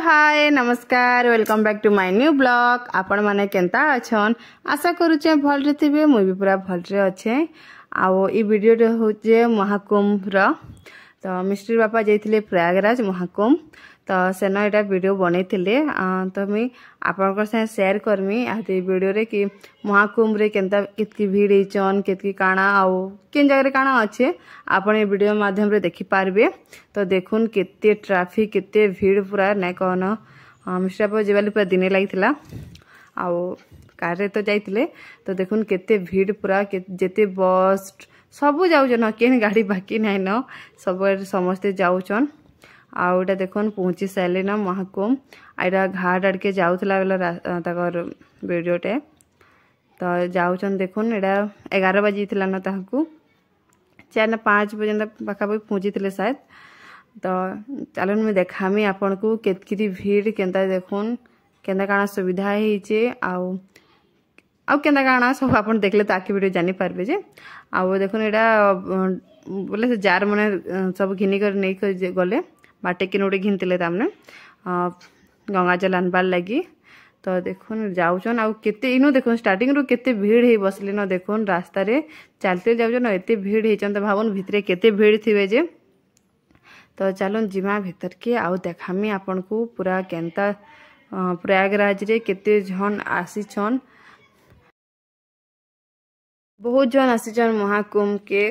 हाय नमस्कार welcome back to my new blog. आपण माने केंता अछन आशा करूचे भलरे थिबे। मुई भी पूरा भलरे अच्छे। आओ ई वीडियो होचे महाकुंभ रो। तो मिस्टर बापा जाइथिले प्रयागराज महाकुंभ तो सेना एटा वीडियो बनैथिले तो मी आपनकर से शेयर करमी आते वीडियो रे कि महाकुंभ रे केंता कितकी भीड़ हेचन केतकी काना आउ किन जगह रे काना अच्छे आपण ए वीडियो माध्यम रे देखि पारबे। तो देखुन केते ट्रैफिक केते भीड़ पूरा नै कहन मिस्टर बापा जेवाली पूरा दिने लागिथिला आउ कार रे तो जाइथिले तो देखुन केते भीड़ पूरा जेते बस सब जाउछन केन गाड़ी बाकी नै न सब समस्ते जाउछन। आउटा देखुन पहुँची सारे ना महाकुंभ आईटा घाट आड़के जाऊला बेला तकर वीडियोटे तो जाऊन देखुन एटा 11 बजे थी न ताकू 4 ना 5 बजे पाखापाखि पहुँची थे शायद। तो चलन मुझे देखामी आपन को केतकी भीड़ केंता देखुन केंता काना सुविधा होइचे आउ केंता काना सब आपन देखले तो आखि वीडियो जानी पारबे जे। आउ देखुन एटा बोले से जार माने सब घिनी कर नहीं कर गले बाटे कि नोटे घिनते तमने गंगा जल आनबार लगी। तो देखुन जाऊन आउ केते इनो देखुन स्टार्टिंग रो केते भीड़ हे बसले न देखुन रास्ता रे चलते जाऊन एते भीड़ हेचन तो भावन भितरे केते भीड़ थिबे जे। तो चलन जिमा भीतर के आउ देखामी आपन को पूरा केंता प्रयागराज रे केते जन आसीछन बहुत जन आसीछन महाकुंभ के।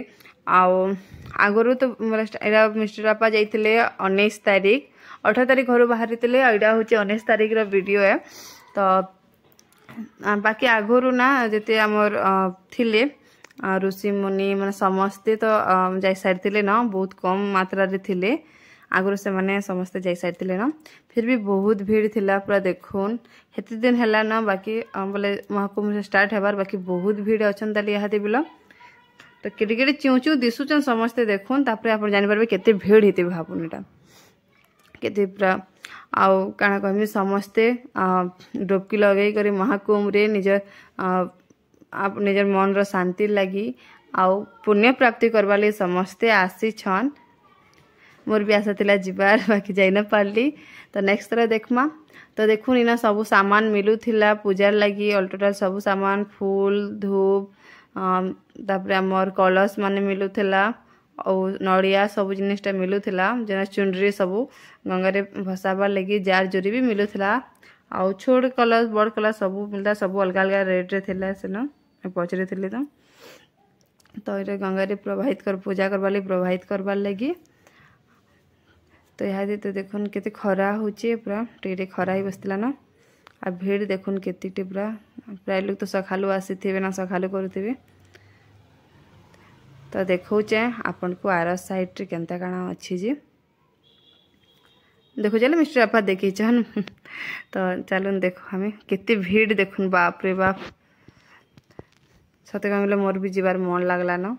आउ आगरू तो मिस्टर बापा जाइथिले 19 तारीख 18 तारीख घर बाहरी थे एटा हूँ 19 तारीख रो वीडियो है। तो बाकी आगरू ना जिते आमर थिले ऋषि मुनि माने समस्ते तो जाई सारी ना बहुत कम मात्रा रे थिले आगरू से माने समस्ते जाई सारी ना फिर भी बहुत भीड़ थिला पूरा देखुन हेते दिन हैला ना बाकी बोले महाकुंभ स्टार्ट हेबार बाकी बहुत भीड़ अछन ताली यहाते बिलो। तो केटे केटे चिऊ चिऊ दिशुचन समस्ते देखुन तापर आप जानि पारबे केते भीड़ हेते भाबुन एटा केते पूरा आउ काना कहमी समस्ते डुबकी लगई करी महाकुंभ रे निजर आप निजर मन रो शांति लगी आउ पुण्य प्राप्ति करबा ले समस्ते आसी छन। मोर भी आशा थिला जिबार बाकी जाई न पारली तो नेक्स्ट तरह देखमा। तो देखुन इना सब सामान मिलू थिला पूजार लगी ऑल टोटल सब सामान फूल धूप तापर आमर कलश माने मिलूला और नड़िया सब जिनिसटा मिलूला जेना चुनरी सब गंगा रे भसाबार लगी जार जोरी भी मिलूला आउ छोट कलश बड़ कलश सब मिलता सब अलग अलग रेट रे थिला सेन पचरे थिले तो ये गंगा रे प्रवाहित कर पूजा करबार लगी प्रवाहित करबार लगी। तो यहाँ तो देखुन केते खरा होचे पूरा टे खरा ही बसला ना आ भीड़ देखुन केते पूरा प्राय लोग तो सखालू आसी ना सखालू करुवे। तो देखौचे आपन को आर साइड रे केंता काना अच्छी जी देखो चले मिस्टर आपा देखी छन। तो चलन देखो हमें केते भीड़ देखुन बाप रे बाप सते कमिले मोर भी जीवार मन लागला न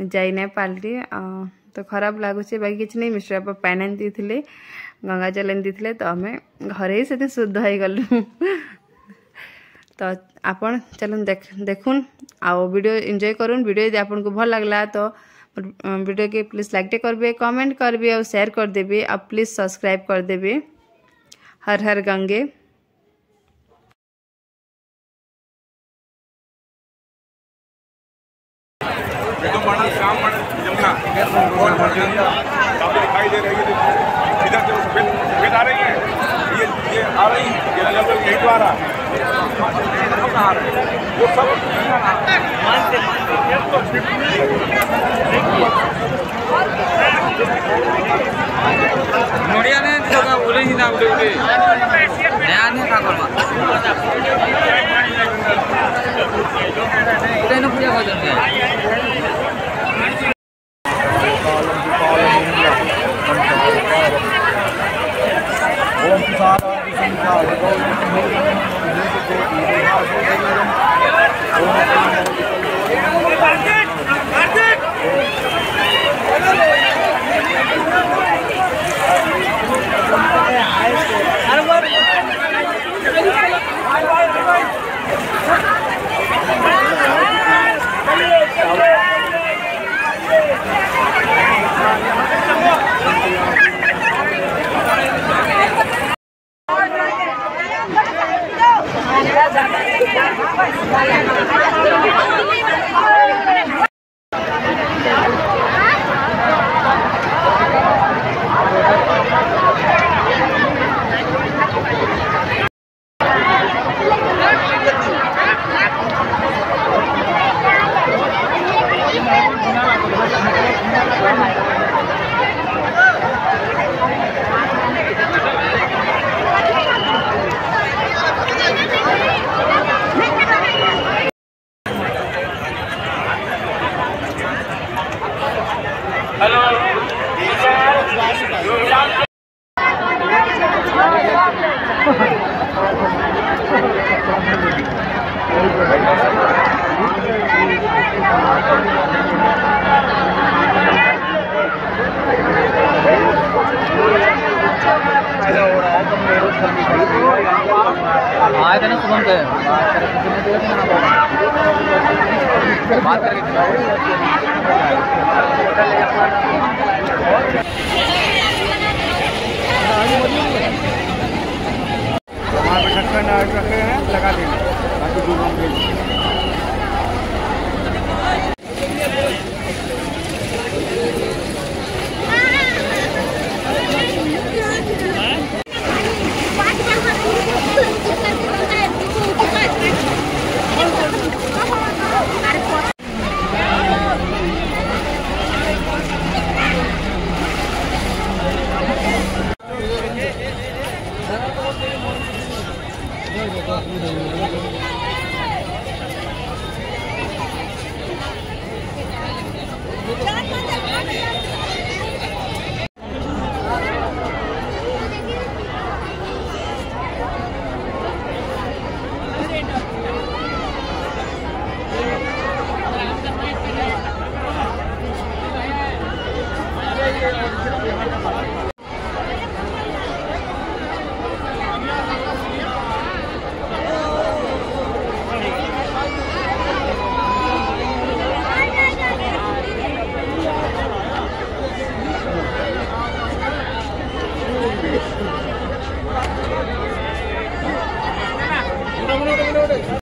जाई नै पालटी तो खराब लागुचे बाकी किछ नहीं मिस्टर आपा पैन दी गंगा जल दी तो हमें घरे ही से शुद्ध हो गलु। तो आपण चलन देखुन आओ वीडियो एंजॉय करुन। वीडियो यदि आपन को भल लागला तो वीडियो के प्लीज लाइक करबे कमेंट करबे और शेयर कर देबे और प्लीज सब्सक्राइब कर देबे। हर हर गंगे। दिखाई दे रही है इधर से सफेद आ रही है ये आ रही है ये लगभग यही तो आ रहा है वो सब नोड़िया ने जगह बोले ही ना बोले नया नहीं खा कर उधर पूजा कर देंगे Hello. आए थे ना सुबह के बात करके